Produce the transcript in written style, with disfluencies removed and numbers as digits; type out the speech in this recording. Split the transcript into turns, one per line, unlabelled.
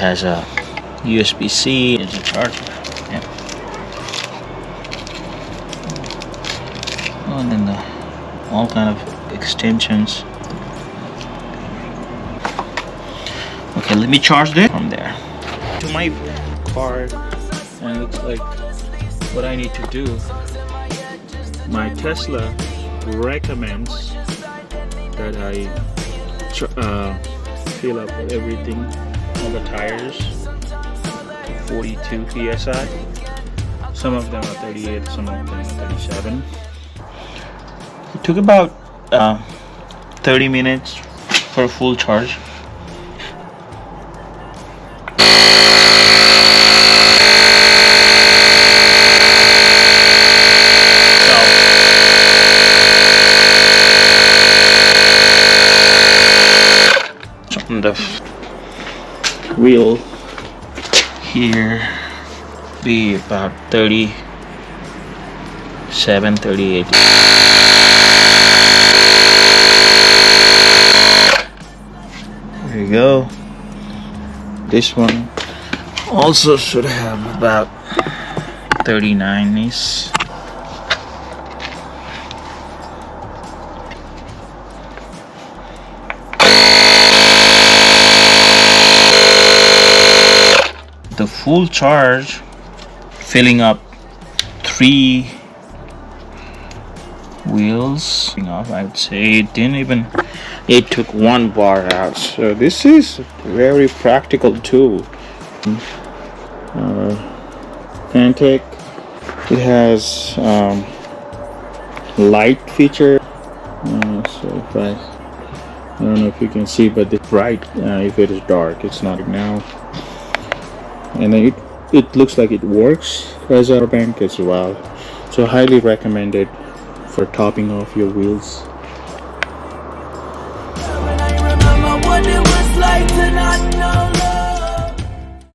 has a USB-C. It's a charger. Yeah. Oh, and then all kind of extensions. Okay, let me charge it from there to my car, and it looks like what I need to do. My Tesla recommends that I fill up everything, all the tires to 42 psi. Some of them are 38, some of them are 37. It took about 30 minutes for a full charge. On the wheel here be about 37, 38. There you go. This one also should have about 39-ish. The full charge, filling up 3 wheels off, I would say it took 1 bar out. So this is a very practical tool. Fanttik. It has light feature. So if I don't know if you can see, but it's bright. If it is dark, it's not now. And then it looks like it works as a power bank as well, so highly recommended for topping off your wheels.